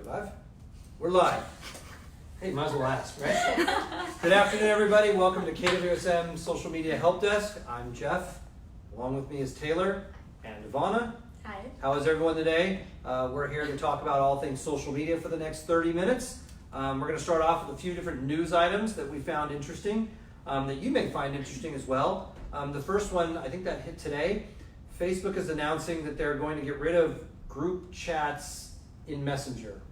live? We're live. Hey, might as well ask, right? Good afternoon, everybody. Welcome to KWSM Social Media Help Desk. I'm Jeff. Along with me is Taylor and Ivana. Hi. How is everyone today? We're here to talk about all things social media for the next 30 minutes. We're going to start off with a few different news items that we found interesting, that you may find interesting as well. The first one, I think that hit today. Facebook is announcing that they're going to get rid of group chats in Messenger.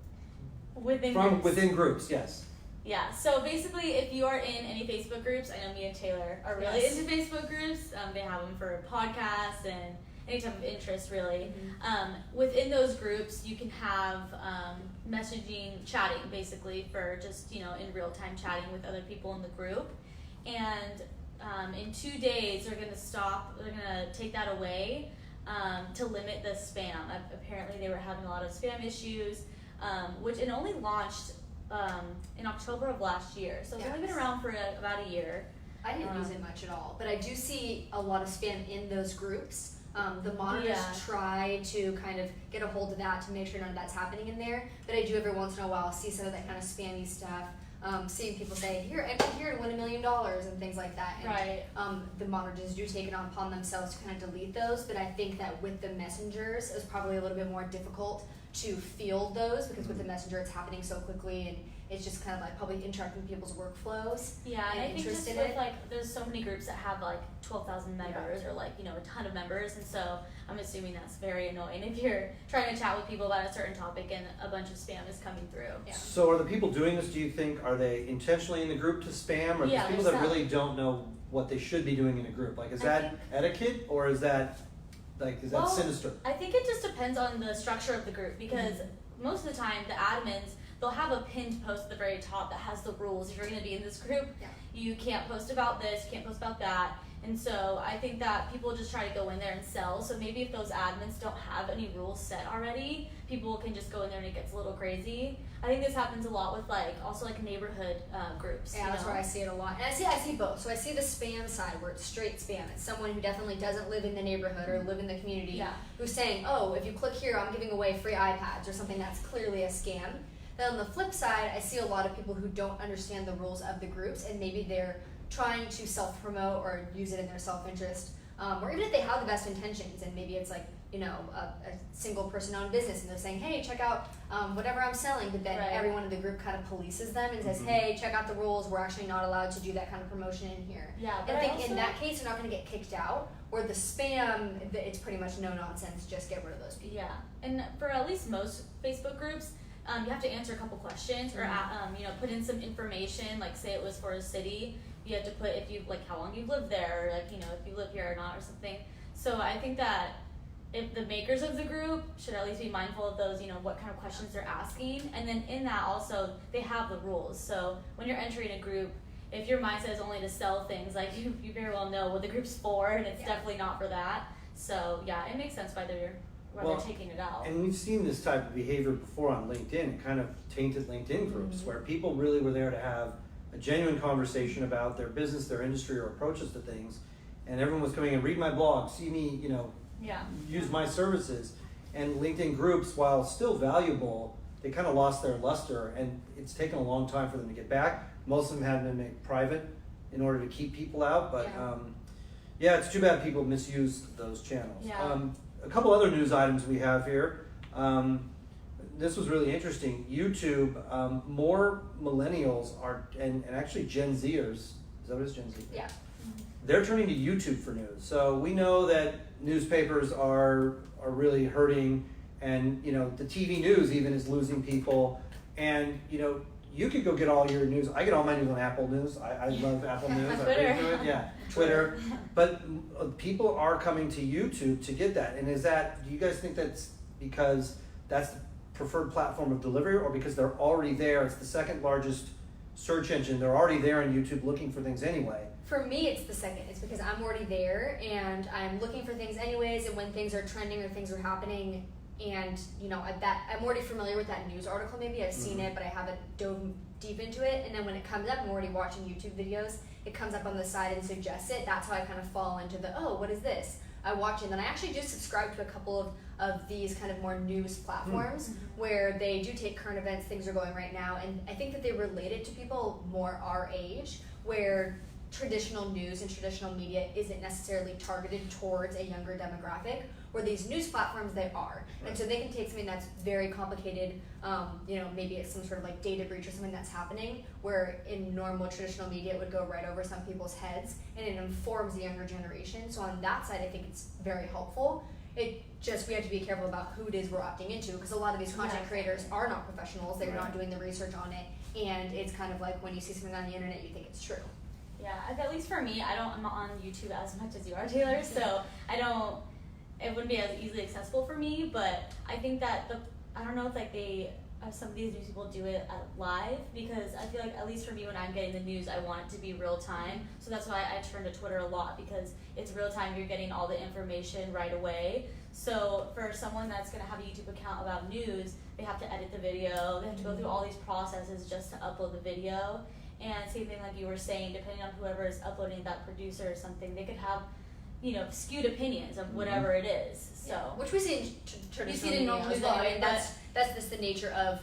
Within groups, yes. Yeah, so basically if you are in any Facebook groups, I know me and Taylor are really into Facebook groups. They have them for podcasts and any type of interest, really. Mm-hmm. Within those groups, you can have messaging, chatting, basically, for just, in real-time chatting with other people in the group. And in 2 days, they're going to take that away to limit the spam. Apparently, they were having a lot of spam issues, which it only launched in October of last year. So it's only been around for about a year. I didn't use it much at all, but I do see a lot of spam in those groups. The monitors try to kind of get a hold of that to make sure none of that's happening in there, but I do every once in a while see some of that kind of spammy stuff. Seeing people say, enter here to win $1 million and things like that. And, the monitors do take it upon themselves to kind of delete those, but I think that with the messengers, it's probably a little bit more difficult to field those because with the messenger, it's happening so quickly and it's just kind of like probably interrupting people's workflows. Yeah, and I think just with there's so many groups that have 12,000 members or a ton of members, and so I'm assuming that's very annoying if you're trying to chat with people about a certain topic and a bunch of spam is coming through. Yeah. So are the people doing this, do you think, are they intentionally in the group to spam, or people that really don't know what they should be doing in a group? Is that etiquette, or is that that sinister? I think it just depends on the structure of the group, because most of the time the admins, they'll have a pinned post at the very top that has the rules. If you're going to be in this group, you can't post about this, you can't post about that. And so I think that people just try to go in there and sell. So maybe if those admins don't have any rules set already, people can just go in there and it gets a little crazy. I think this happens a lot with also neighborhood groups. Yeah, that's where I see it a lot. And I see both. So I see the spam side where it's straight spam. It's someone who definitely doesn't live in the neighborhood or live in the community who's saying, oh, if you click here, I'm giving away free iPads or something that's clearly a scam. Then on the flip side, I see a lot of people who don't understand the rules of the groups, and maybe they're trying to self-promote or use it in their self-interest, or even if they have the best intentions, and maybe it's a single person-owned business, and they're saying, hey, check out whatever I'm selling, but then everyone in the group kind of polices them and says, hey, check out the rules, we're actually not allowed to do that kind of promotion in here. Yeah, but I think in that case, you're not going to get kicked out, or the spam, it's pretty much no nonsense, just get rid of those people. Yeah, and for at least most Facebook groups, you have to answer a couple questions or put in some information, say it was for a city. You have to put if you how long you've lived there, or if you live here or not or something. So I think that if the makers of the group should at least be mindful of those, what kind of questions they're asking. And then in that also, they have the rules. So when you're entering a group, if your mindset is only to sell things, you very well know what the group's for, and it's definitely not for that. So yeah, it makes sense why they're taking it out. And we've seen this type of behavior before on LinkedIn. It kind of tainted LinkedIn groups where people really were there to have a genuine conversation about their business, their industry, or approaches to things, and everyone was coming in, read my blog, see me, use my services. And LinkedIn groups, while still valuable, they kind of lost their luster, and it's taken a long time for them to get back. Most of them had been made private in order to keep people out, but it's too bad people misuse those channels. A couple other news items we have here. This was really interesting. YouTube, more millennials are, and actually Gen Zers, is that what it is, Gen Z? Yeah. They're turning to YouTube for news. So we know that newspapers are really hurting, and the TV news even is losing people. And you could go get all your news. I get all my news on Apple News. I love Apple News. Twitter. Twitter. But people are coming to YouTube to get that. And do you guys think that's because that's the preferred platform of delivery, or because they're already there? It's the second largest search engine. They're already there on YouTube looking for things anyway. For me, it's the second. It's because I'm already there and I'm looking for things anyways, and when things are trending or things are happening, and I'm already familiar with that news article. Maybe I've seen it, but I haven't dove deep into it. And then when it comes up, I'm already watching YouTube videos. It comes up on the side and suggests it. That's how I kind of fall into what is this? I watch it. And then I actually do subscribe to a couple of these kind of more news platforms where they do take current events, things are going right now, and I think that they relate it to people more our age, where traditional news and traditional media isn't necessarily targeted towards a younger demographic, where these news platforms, they are. Right. And so they can take something that's very complicated, maybe it's some sort of like data breach or something that's happening, where in normal traditional media it would go right over some people's heads, and it informs the younger generation. So on that side, I think it's very helpful. We have to be careful about who it is we're opting into, because a lot of these content creators are not professionals, they're not doing the research on it, and it's kind of like when you see something on the internet, you think it's true. Yeah, at least for me, I'm not on YouTube as much as you are, Taylor, so it wouldn't be as easily accessible for me, but I think that I don't know if some of these news people do it live, because I feel like, at least for me, when I'm getting the news, I want it to be real time, so that's why I turn to Twitter a lot, because it's real time, you're getting all the information right away. So for someone that's going to have a YouTube account about news, they have to edit the video, they have to go through all these processes just to upload the video. And same thing like you were saying, depending on whoever is uploading, that producer or something, they could have, skewed opinions of whatever it is. So which we see in traditional media as well. I mean, that's just the nature of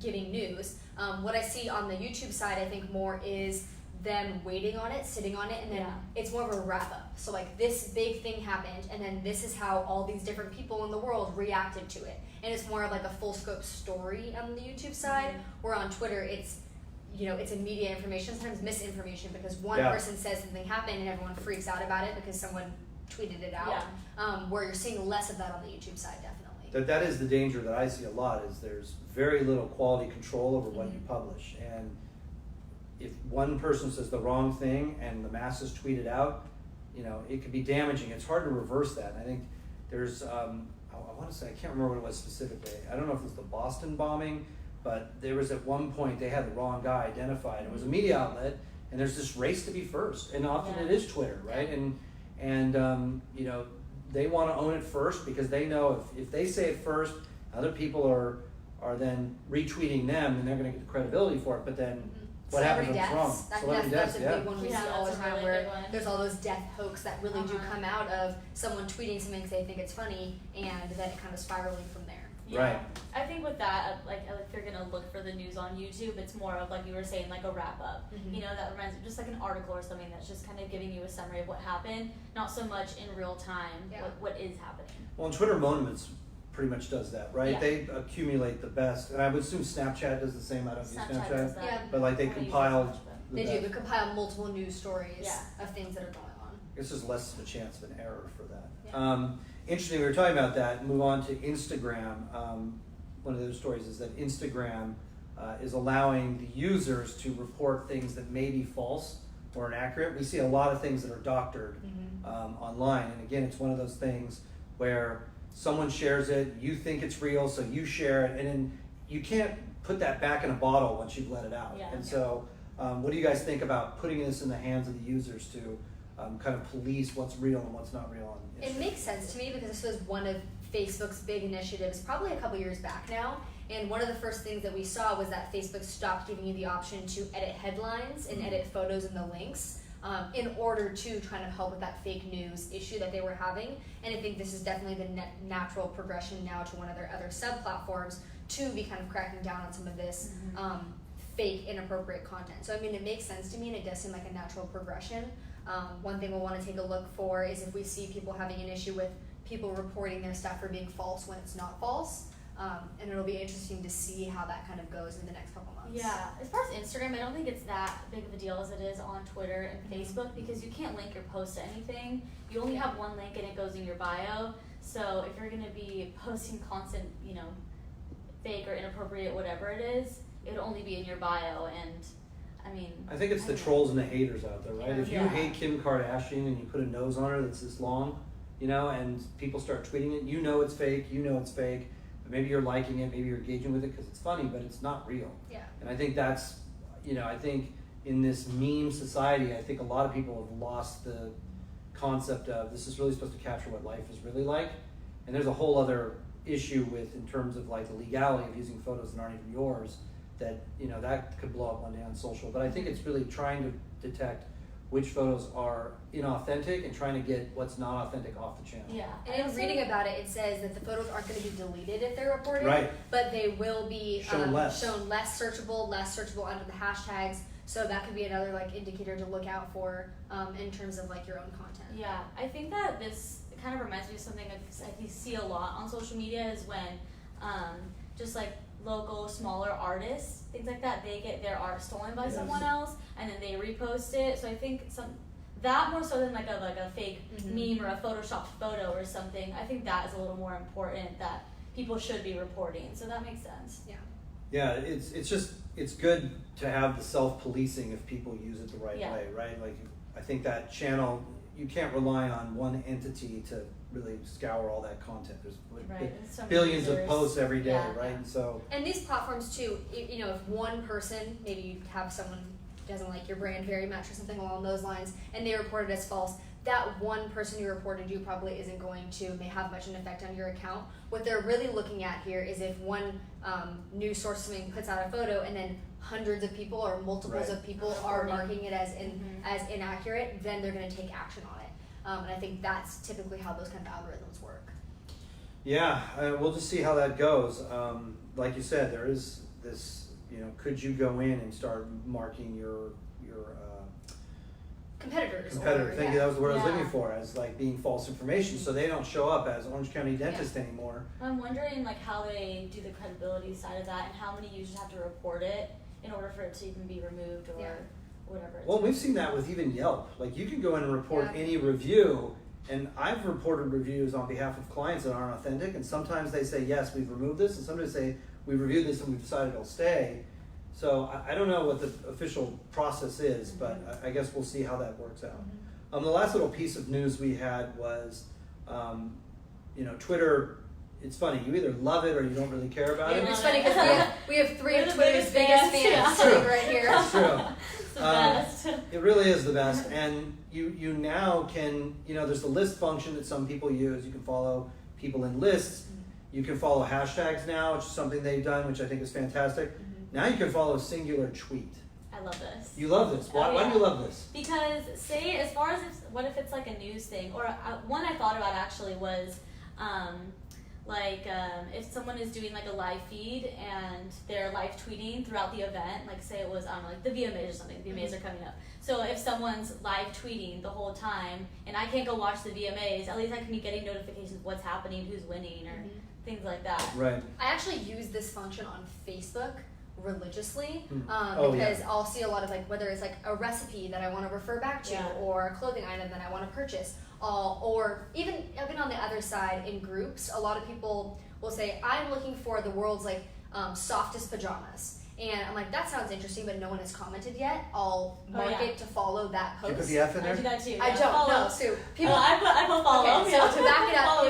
giving news. What I see on the YouTube side, I think more is them waiting on it, sitting on it, and then it's more of a wrap up. So like, this big thing happened, and then this is how all these different people in the world reacted to it. And it's more of like a full scope story on the YouTube side, where on Twitter it's immediate information, sometimes misinformation, because one person says something happened and everyone freaks out about it because someone tweeted it out. Where you're seeing less of that on the YouTube side, definitely. That is the danger that I see a lot, is there's very little quality control over what you publish. And if one person says the wrong thing and the masses tweet it out, it could be damaging. It's hard to reverse that. And I think there's, I want to say, I can't remember what it was specifically. I don't know if it was the Boston bombing, but there was at one point they had the wrong guy identified. It was a media outlet, and there's this race to be first, and often it is Twitter, right? And they want to own it first, because they know if they say it first, other people are then retweeting them, and they're going to get the credibility for it. But then what happens when it's wrong? That's a big one we see all the time, really where there's all those death hoax that really do come out of someone tweeting something because they think it's funny, and then it kind of spiraling from there. Yeah. Right. I think with that, if you're gonna look for the news on YouTube, it's more of, like you were saying, like a wrap up. That reminds me, just like an article or something that's just kind of giving you a summary of what happened, not so much in real time what is happening. Well, and Twitter Monuments pretty much does that, right? They accumulate the best, and I would assume Snapchat does the same. I don't use Snapchat, does that. but like they compile. They do. They compile multiple news stories of things that are going on. It's just less of a chance of an error for that. Interesting, we were talking about that. Move on to Instagram. One of the other stories is that Instagram is allowing the users to report things that may be false or inaccurate. We see a lot of things that are doctored online, and again, it's one of those things where someone shares it, you think it's real, so you share it, and then you can't put that back in a bottle once you've let it out. And so, what do you guys think about putting this in the hands of the users to kind of police what's real and what's not real on Instagram? It makes sense to me, because this was one of Facebook's big initiatives probably a couple years back now, and one of the first things that we saw was that Facebook stopped giving you the option to edit headlines and edit photos in the links in order to kind of help with that fake news issue that they were having. And I think this is definitely the natural progression now to one of their other sub-platforms to be kind of cracking down on some of this fake, inappropriate content. So I mean, it makes sense to me, and it does seem like a natural progression. One thing we'll want to take a look for is if we see people having an issue with people reporting their stuff for being false when it's not false. And it'll be interesting to see how that kind of goes in the next couple months. Yeah, as far as Instagram, I don't think it's that big of a deal as it is on Twitter and Facebook, because you can't link your post to anything. You only have one link and it goes in your bio. So if you're going to be posting constant, fake or inappropriate, whatever it is, it would only be in your bio. And I think it's the trolls and the haters out there, right? If you hate Kim Kardashian and you put a nose on her that's this long, and people start tweeting it, it's fake, but maybe you're liking it, maybe you're engaging with it because it's funny, but it's not real. And I think that's, I think in this meme society, I think a lot of people have lost the concept of this is really supposed to capture what life is really like. And there's a whole other issue in terms of like the legality of using photos that aren't even yours, that that could blow up one day on social. But I think it's really trying to detect which photos are inauthentic and trying to get what's not authentic off the channel. Yeah. And in reading about it, it says that the photos aren't going to be deleted if they're reported, Right. but they will be Shown less searchable under the hashtags. So that could be another like indicator to look out for in terms of like your own content. Yeah, I think that this kind of reminds me of something I see a lot on social media is when just like local smaller artists, things like that, they get their art stolen by someone else and then they repost it. So I think that more so than like a fake meme or a photoshopped photo or something, I think that is a little more important that people should be reporting. So that makes sense. Yeah. Yeah, it's good to have the self-policing if people use it the right way, right? Like, I think that channel, you can't rely on one entity to really scour all that content. There's So billions of posts every day, right? And so, and these platforms too, if one person, maybe you have someone who doesn't like your brand very much or something along those lines, and they report it as false, that one person who reported you probably isn't going to may have much an effect on your account. What they're really looking at here is if one news source or something puts out a photo and then hundreds of people or multiples of people are marking it as as inaccurate, then they're going to take action on it. And I think that's typically how those kind of algorithms work. yeah, we'll just see how that goes. Like you said, there is this, could you go in and start marking your Competitors. Thank you, that was the word I was looking for, as like being false information, so they don't show up as Orange County Dentist anymore. I'm wondering like how they do the credibility side of that and how many users have to report it in order for it to even be removed or whatever. Well, we've seen that with even Yelp. Like, you can go in and report any review, and I've reported reviews on behalf of clients that aren't authentic, and sometimes they say, yes, we've removed this, and sometimes they say, we reviewed this and we've decided it'll stay. So I don't know what the official process is, but I guess we'll see how that works out. The last little piece of news we had was, Twitter. It's funny, you either love it or you don't really care about it. It's funny because we have three of Twitter's biggest fans sitting right here. That's true. It's the best. It really is the best, and you now can, there's the list function that some people use. You can follow people in lists. You can follow hashtags now, which is something they've done, which I think is fantastic. Now you can follow a singular tweet. I love this. You love this. Why do you love this? Because say, as far as what if it's like a news thing, or one I thought about actually was, if someone is doing like a live feed and they're live tweeting throughout the event, like say it was like the VMAs or something, the VMAs are coming up. So if someone's live tweeting the whole time and I can't go watch the VMAs, at least I can be getting notifications of what's happening, who's winning, or things like that. Right. I actually use this function on Facebook religiously because I'll see a lot of like whether it's like a recipe that I want to refer back to or a clothing item that I want to purchase, or even on the other side in groups, a lot of people will say I'm looking for the world's like softest pajamas, and I'm like, that sounds interesting, but no one has commented yet. I'll mark it to follow that post. You put the F in there? I do that too. I don't know. So people, I put follow. Okay, so to back it up,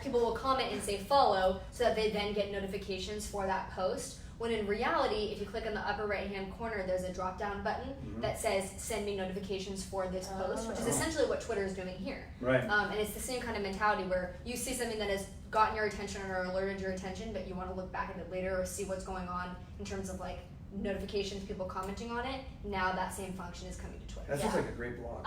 people will comment and say follow, so that they then get notifications for that post. When in reality, if you click on the upper right-hand corner, there's a drop-down button that says "Send me notifications for this post," which is essentially what Twitter is doing here. Right. And it's the same kind of mentality where you see something that has gotten your attention or alerted your attention, but you want to look back at it later or see what's going on in terms of like notifications, people commenting on it. Now that same function is coming to Twitter. That sounds like a great blog.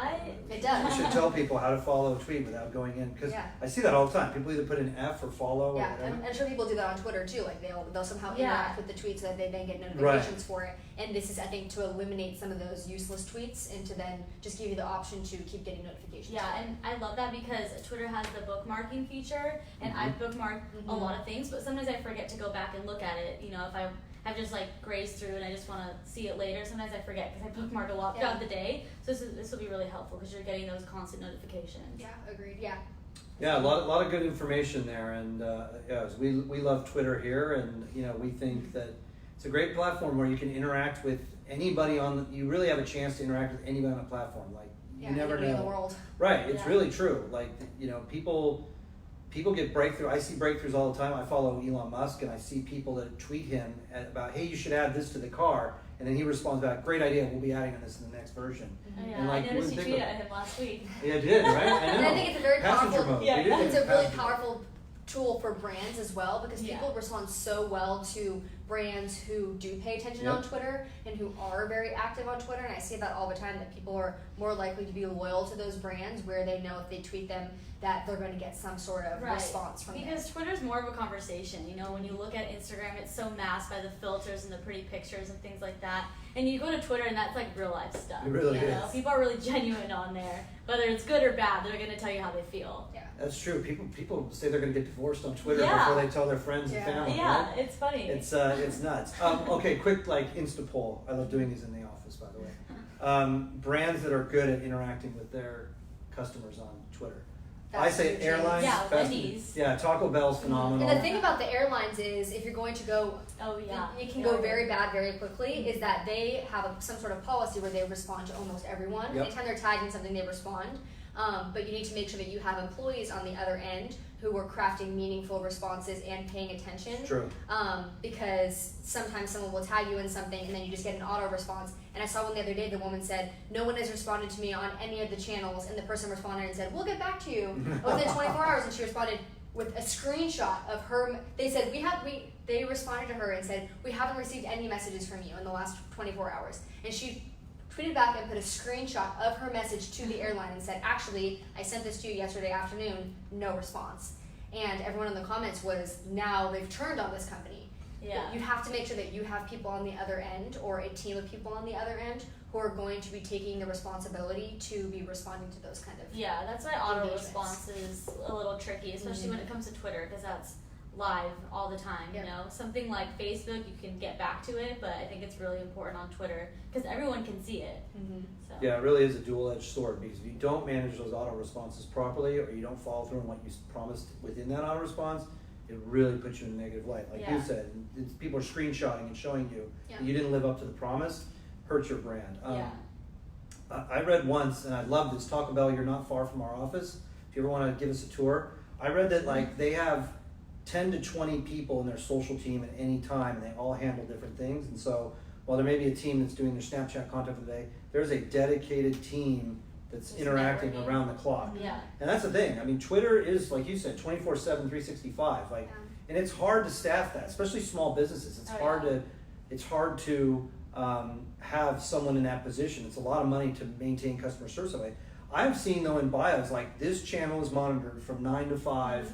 It does. We should tell people how to follow a tweet without going in, because I see that all the time. People either put an F or follow or whatever. And I'm sure people do that on Twitter too. Like they'll somehow interact with the tweet so that they then get notifications for it. And this is, I think, to eliminate some of those useless tweets and to then just give you the option to keep getting notifications. Yeah, and I love that because Twitter has the bookmarking feature, and I bookmark a lot of things, but sometimes I forget to go back and look at it. If I've just like grazed through and I just want to see it later. Sometimes I forget because I bookmark a lot throughout the day. So this will be really helpful because you're getting those constant notifications. Yeah, agreed. Yeah. Yeah, a lot of good information there, and we love Twitter here, and we think that it's a great platform where you can interact with anybody you really have a chance to interact with anybody on a platform. Like you never know. In the world. Right, it's really true. Like people get breakthrough. I see breakthroughs all the time. I follow Elon Musk, and I see people that tweet him about, hey, you should add this to the car, and then he responds back, great idea, we'll be adding this in the next version. Yeah, and I noticed you tweeted at him last week. Yeah, I did, right? I know. And I think it's a very Passenger powerful. mode. It's a really powerful tool for brands as well, because people respond so well to brands who do pay attention on Twitter and who are very active on Twitter. And I see that all the time, that people are more likely to be loyal to those brands where they know if they tweet them that they're going to get some sort of response from them. Because Twitter's more of a conversation. You know, when you look at Instagram, it's so masked by the filters and the pretty pictures and things like that. And you go to Twitter and that's like real life stuff. It really is. People are really genuine on there. Whether it's good or bad, they're going to tell you how they feel. Yeah. That's true. People say they're going to get divorced on Twitter before they tell their friends and family. Yeah, right? it's funny. It's nuts. Okay, quick Insta poll. I love doing these in the office, by the way. Brands that are good at interacting with their customers on Twitter. I say airlines. Yeah, best. Wendy's. Yeah, Taco Bell's phenomenal. And the thing about the airlines is, if you're going to go, it can go very bad very quickly. Is that they have some sort of policy where they respond to almost everyone. Anytime they're tagging something, they respond. But you need to make sure that you have employees on the other end who are crafting meaningful responses and paying attention. True. Because sometimes someone will tag you in something and then you just get an auto response. And I saw one the other day, the woman said, no one has responded to me on any of the channels. And the person responded and said, we'll get back to you within 24 hours. And she responded with a screenshot of her. They said, they responded to her and said, we haven't received any messages from you in the last 24 hours. And she tweeted back and put a screenshot of her message to the airline and said, actually, I sent this to you yesterday afternoon, no response. And everyone in the comments was, now they've turned on this company. Yeah. You have to make sure that you have people on the other end, or a team of people on the other end, who are going to be taking the responsibility to be responding to those kind of that's why auto response is a little tricky, especially when it comes to Twitter, because that's live all the time. You know, something like Facebook, you can get back to it, but I think it's really important on Twitter because everyone can see it. So. Yeah, it really is a dual-edged sword, because if you don't manage those auto responses properly, or you don't follow through on what you promised within that auto response, it really puts you in a negative light. Like you said, people are screenshotting and showing you that you didn't live up to the promise, hurts your brand. I read once, and I love this, Taco Bell, you're not far from our office. If you ever want to give us a tour, I read that they have 10 to 20 people in their social team at any time, and they all handle different things. And so while there may be a team that's doing their Snapchat content for the day, there's a dedicated team that's interacting around the clock. Yeah. And that's the thing. I mean, Twitter is, like you said, 24/7, 365. And it's hard to staff that, especially small businesses. It's hard to have someone in that position. It's a lot of money to maintain customer service that way. I've seen though in bios, this channel is monitored from 9 to 5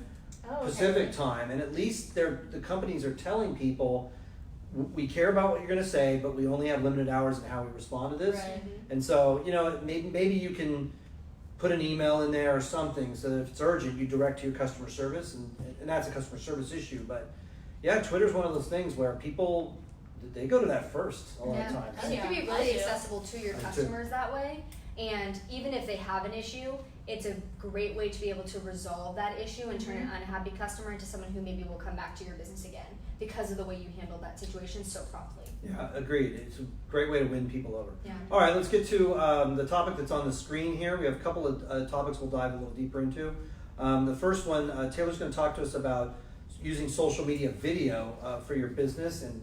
Pacific time, and at least the companies are telling people, we care about what you're going to say, but we only have limited hours in how we respond to this. Right. And so, maybe you can put an email in there or something, so that if it's urgent, you direct to your customer service, and that's a customer service issue. But yeah, Twitter's one of those things where people, they go to that first a lot of times. And you can be really accessible to your customers that way. And even if they have an issue, it's a great way to be able to resolve that issue and turn an unhappy customer into someone who maybe will come back to your business again because of the way you handled that situation so promptly. Yeah, agreed. It's a great way to win people over. Yeah. All right, let's get to the topic that's on the screen here. We have a couple of topics we'll dive a little deeper into. The first one, Taylor's going to talk to us about using social media video for your business, and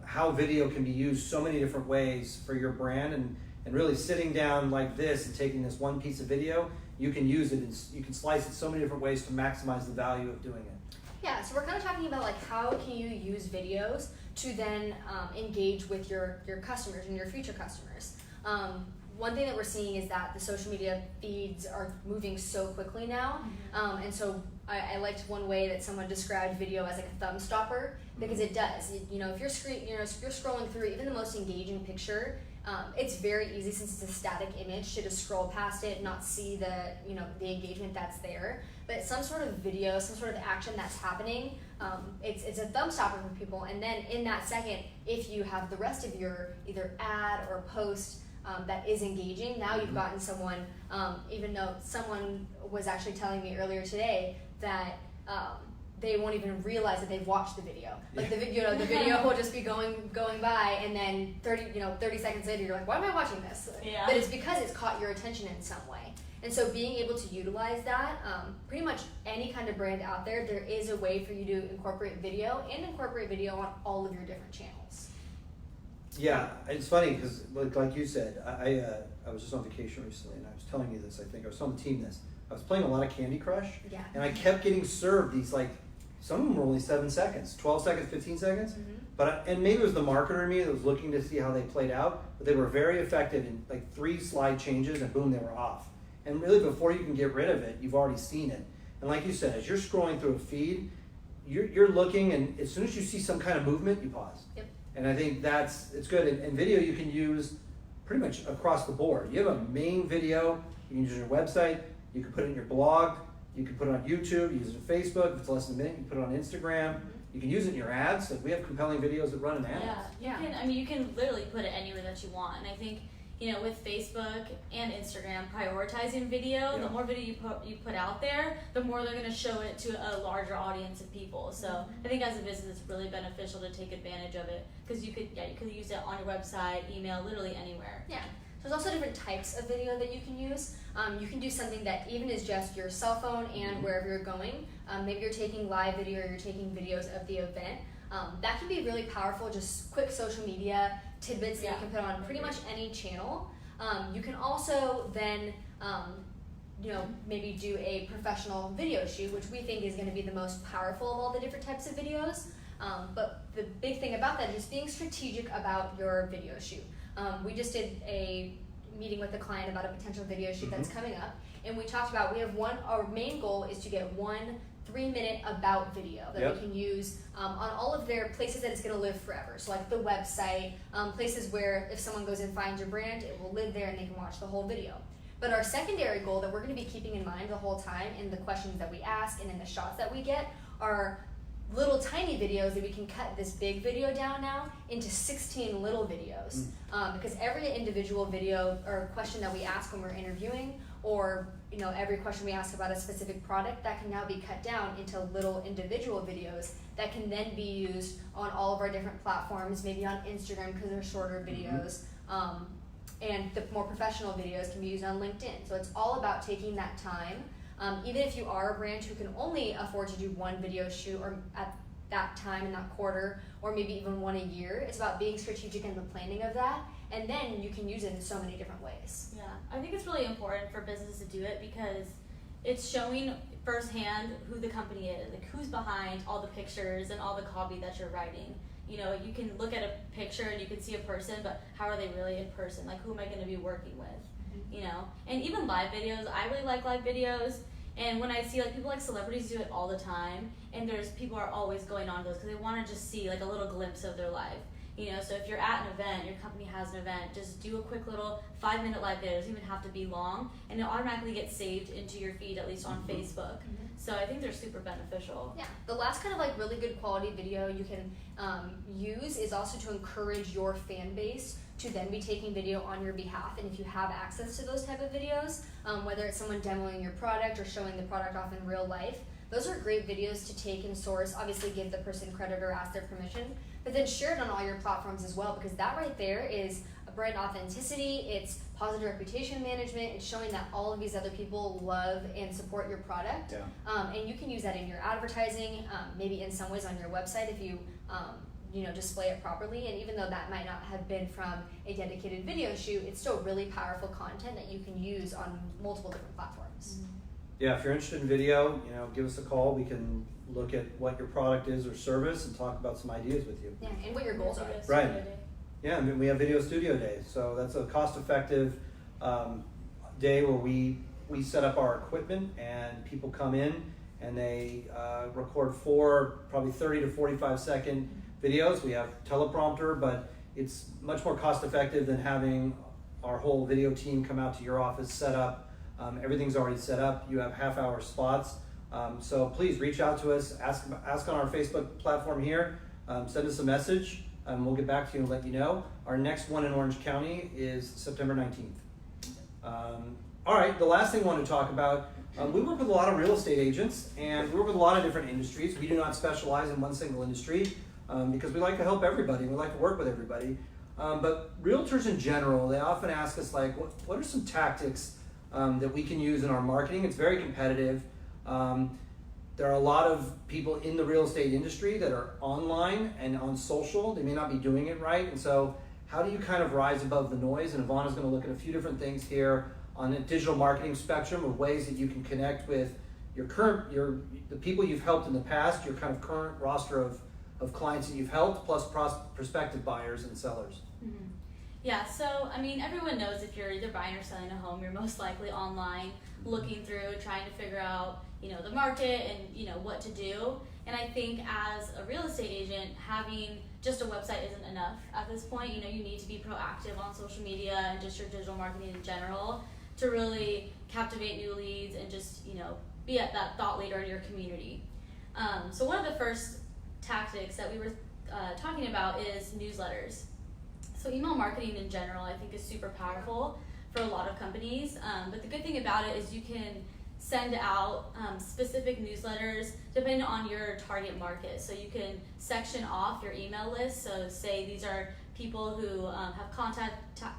how video can be used so many different ways for your brand, and really sitting down like this and taking this one piece of video, you can use it and you can slice it so many different ways to maximize the value of doing it. Yeah, so we're kind of talking about how can you use videos to then engage with your customers and your future customers. One thing that we're seeing is that the social media feeds are moving so quickly now, and so I liked one way that someone described video as a thumb stopper, because it does. If you're scrolling through even the most engaging picture, it's very easy, since it's a static image, to just scroll past it, not see the engagement that's there. But some sort of video, some sort of action that's happening, it's a thumb stopper for people. And then in that second, if you have the rest of your either ad or post that is engaging, now you've gotten someone, even though someone was actually telling me earlier today that they won't even realize that they've watched the video. The video will just be going by, and then 30 seconds later you're like, why am I watching this? Yeah. But it's because it's caught your attention in some way. And so being able to utilize that, pretty much any kind of brand out there is a way for you to incorporate video, and incorporate video on all of your different channels. Yeah, it's funny because, like you said, I was just on vacation recently, and I was telling you this. I think I was telling the team this. I was playing a lot of Candy Crush, Yeah. and I kept getting served these like, some of them were only 7 seconds, 12 seconds, 15 seconds. And maybe it was the marketer in me that was looking to see how they played out, but they were very effective in like 3 slide changes and boom, they were off. And really before you can get rid of it, you've already seen it. And like you said, as you're scrolling through a feed, you're looking, and as soon as you see some kind of movement, you pause. Yep. And I think it's good. And video you can use pretty much across the board. You have a main video, you can use it on your website, you can put it in your blog, you can put it on YouTube, use it on Facebook. If it's less than a minute, you can put it on Instagram. You can use it in your ads. Like we have compelling videos that run in ads. Yeah, you can literally put it anywhere that you want. And I think, with Facebook and Instagram prioritizing video, the more video you put out there, the more they're going to show it to a larger audience of people. So I think as a business, it's really beneficial to take advantage of it because you could use it on your website, email, literally anywhere. Yeah. There's also different types of video that you can use. You can do something that even is just your cell phone and wherever you're going. Maybe you're taking live video or you're taking videos of the event. That can be really powerful, just quick social media tidbits that you can put on pretty much any channel. You can also then maybe do a professional video shoot, which we think is going to be the most powerful of all the different types of videos. But the big thing about that is being strategic about your video shoot. We just did a meeting with a client about a potential video shoot that's coming up, and we talked about our main goal is to get 1 3-minute about video that we can use on all of their places that it's going to live forever. So like the website, places where if someone goes and finds your brand, it will live there and they can watch the whole video. But our secondary goal that we're going to be keeping in mind the whole time in the questions that we ask and in the shots that we get are little tiny videos that we can cut this big video down now into 16 little videos. Because every individual video or question that we ask when we're interviewing, or every question we ask about a specific product, that can now be cut down into little individual videos that can then be used on all of our different platforms, maybe on Instagram because they're shorter videos. And the more professional videos can be used on LinkedIn. So it's all about taking that time. Even if you are a brand who can only afford to do 1 video shoot or at that time in that quarter, or maybe even 1 a year, it's about being strategic in the planning of that, and then you can use it in so many different ways. Yeah, I think it's really important for businesses to do it because it's showing firsthand who the company is, like who's behind all the pictures and all the copy that you're writing. You can look at a picture and you can see a person, but how are they really in person? Like, who am I going to be working with? And even live videos, I really like live videos. And when I see people like celebrities do it all the time, and people are always going on those because they want to just see like a little glimpse of their life. So if you're at an event, your company has an event, just do a quick little 5-minute live video. It doesn't even have to be long, and it'll automatically get saved into your feed, at least on Facebook. So I think they're super beneficial. Yeah, the last kind of really good quality video you can use is also to encourage your fan base to then be taking video on your behalf. And if you have access to those type of videos, whether it's someone demoing your product or showing the product off in real life, those are great videos to take and source. Obviously give the person credit or ask their permission, but then share it on all your platforms as well, because that right there is a brand authenticity, it's positive reputation management, it's showing that all of these other people love and support your product. And you can use that in your advertising, maybe in some ways on your website if you display it properly. And even though that might not have been from a dedicated video shoot, it's still really powerful content that you can use on multiple different platforms. Yeah, if you're interested in video, give us a call. We can look at what your product is or service and talk about some ideas with you. Yeah, and what your goals are. Right. Yeah, we have Video Studio Day. So that's a cost-effective day where we set up our equipment and people come in and they record 4 probably 30 to 45 second videos. We have teleprompter, but it's much more cost-effective than having our whole video team come out to your office, set up. Everything's already set up. You have half-hour spots. So please reach out to us. Ask on our Facebook platform here. Send us a message. We'll get back to you and let you know. Our next one in Orange County is September 19th. All right, the last thing I want to talk about, we work with a lot of real estate agents, and we work with a lot of different industries. We do not specialize in one single industry because we like to help everybody. We like to work with everybody. But realtors in general, they often ask us, what are some tactics that we can use in our marketing? It's very competitive. There are a lot of people in the real estate industry that are online and on social. They may not be doing it right. And so how do you kind of rise above the noise? And Ivana's going to look at a few different things here on a digital marketing spectrum of ways that you can connect with the people you've helped in the past, your kind of current roster of clients that you've helped, plus prospective buyers and sellers. Mm-hmm. Yeah, so I mean, everyone knows if you're either buying or selling a home, you're most likely online, looking through, trying to figure out, the market and, what to do. And I think as a real estate agent, having just a website isn't enough at this point. You need to be proactive on social media and just your digital marketing in general to really captivate new leads and just, be at that thought leader in your community. So one of the first tactics that we were talking about is newsletters. So email marketing in general, I think, is super powerful for a lot of companies. But the good thing about it is you can send out specific newsletters depending on your target market. So you can section off your email list. So say these are people who have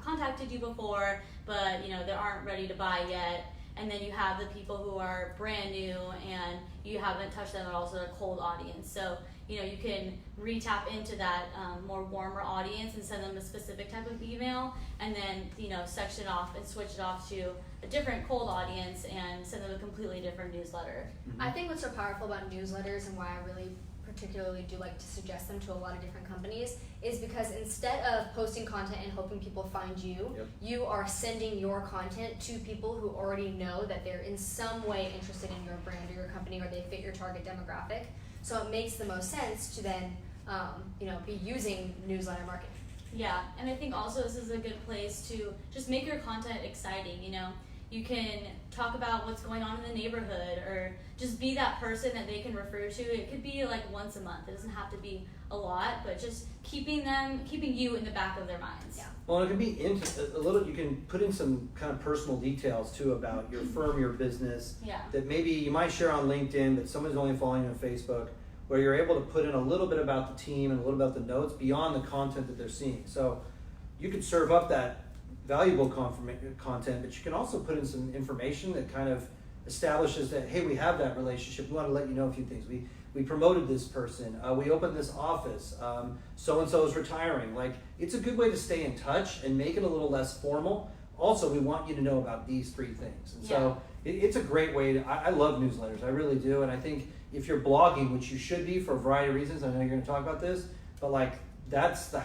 contacted you before, but they aren't ready to buy yet. And then you have the people who are brand new and you haven't touched them at all, so they're a cold audience. So you can re-tap into that more warmer audience and send them a specific type of email, and then section off and switch it off to a different cold audience and send them a completely different newsletter. Mm-hmm. I think what's so powerful about newsletters and why I really particularly do like to suggest them to a lot of different companies is because instead of posting content and hoping people find you, you are sending your content to people who already know that they're in some way interested in your brand or your company, or they fit your target demographic. So it makes the most sense to then be using newsletter marketing. Yeah, and I think also this is a good place to just make your content exciting. You can talk about what's going on in the neighborhood, or just be that person that they can refer to. It could be like once a month. It doesn't have to be a lot, but just keeping you in the back of their minds. Yeah. Well, it can be a little. You can put in some kind of personal details too about your firm, your business. Yeah. That maybe you might share on LinkedIn, but someone's only following you on Facebook, where you're able to put in a little bit about the team and a little about the notes beyond the content that they're seeing. So you could serve up that valuable content, but you can also put in some information that kind of establishes that, hey, we have that relationship. We want to let you know a few things. We promoted this person. We opened this office. So-and-so is retiring. Like, it's a good way to stay in touch and make it a little less formal. Also, we want you to know about these 3 things. And so it's a great way to, I love newsletters. I really do. And I think if you're blogging, which you should be for a variety of reasons, I know you're going to talk about this, but like, that's the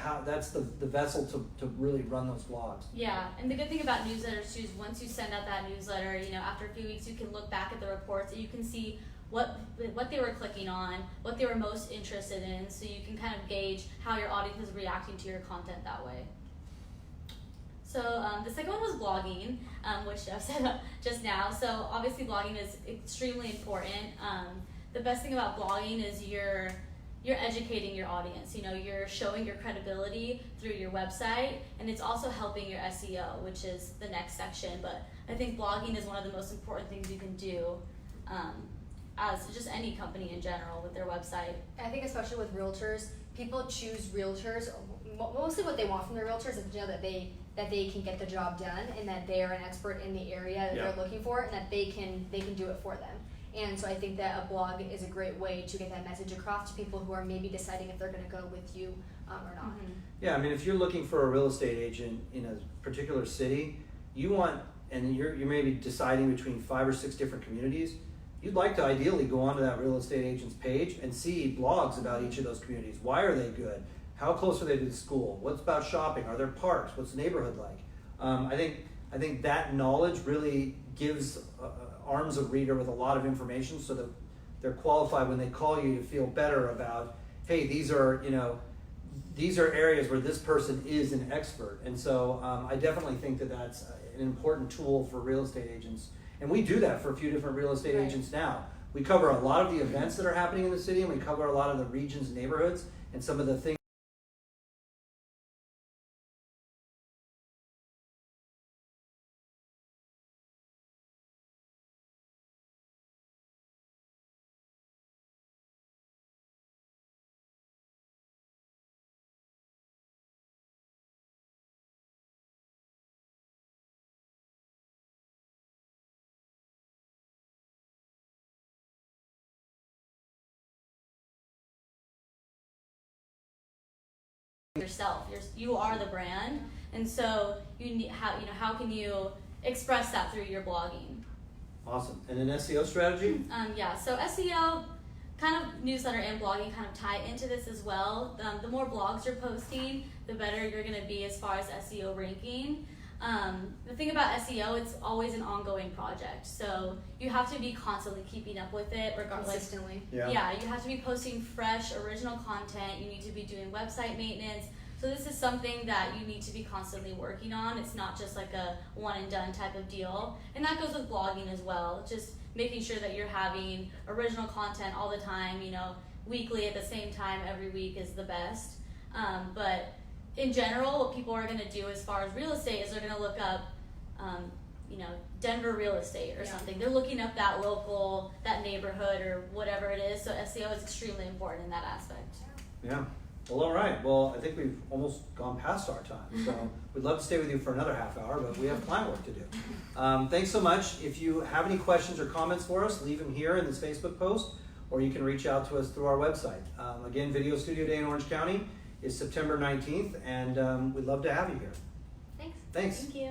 vessel to really run those blogs. Yeah, and the good thing about newsletters too is once you send out that newsletter, after a few weeks you can look back at the reports and you can see what they were clicking on, what they were most interested in, so you can kind of gauge how your audience is reacting to your content that way. So the second one was blogging, which Jeff said just now. So obviously blogging is extremely important. The best thing about blogging is you're educating your audience. You're showing your credibility through your website, and it's also helping your SEO, which is the next section. But I think blogging is one of the most important things you can do as just any company in general with their website. I think especially with realtors, people choose realtors. Mostly what they want from their realtors is to know that they can get the job done and that they are an expert in the area that they're looking for, and that they can do it for them. And so I think that a blog is a great way to get that message across to people who are maybe deciding if they're going to go with you or not. Mm-hmm. Yeah, I mean, if you're looking for a real estate agent in a particular city, you're maybe deciding between 5 or 6 different communities, you'd like to ideally go onto that real estate agent's page and see blogs about each of those communities. Why are they good? How close are they to the school? What's about shopping? Are there parks? What's the neighborhood like? I think that knowledge really gives arms a reader with a lot of information, so that they're qualified when they call you to feel better about, hey, these are areas where this person is an expert. And so I definitely think that that's an important tool for real estate agents. And we do that for a few different real estate agents now. We cover a lot of the events that are happening in the city, and we cover a lot of the regions and neighborhoods and some of the things yourself. You are the brand, and so how can you express that through your blogging. Awesome. And an SEO strategy? Yeah, so SEO, kind of newsletter and blogging kind of tie into this as well. The more blogs you're posting, the better you're going to be as far as SEO ranking. The thing about SEO, it's always an ongoing project. So you have to be constantly keeping up with it, regardless. Consistently. Yeah, you have to be posting fresh, original content. You need to be doing website maintenance. So this is something that you need to be constantly working on. It's not just like a one and done type of deal. And that goes with blogging as well. Just making sure that you're having original content all the time, you know, weekly at the same time every week is the best. But in general, what people are going to do as far as real estate is they're going to look up, you know, Denver real estate or something. They're looking up that local, that neighborhood or whatever it is. So SEO is extremely important in that aspect. Yeah. Well, all right. Well, I think we've almost gone past our time. So we'd love to stay with you for another half hour, but we have client work to do. Thanks so much. If you have any questions or comments for us, leave them here in this Facebook post, or you can reach out to us through our website. Again, Video Studio Day in Orange County is September 19th, and we'd love to have you here. Thanks. Thanks. Thank you.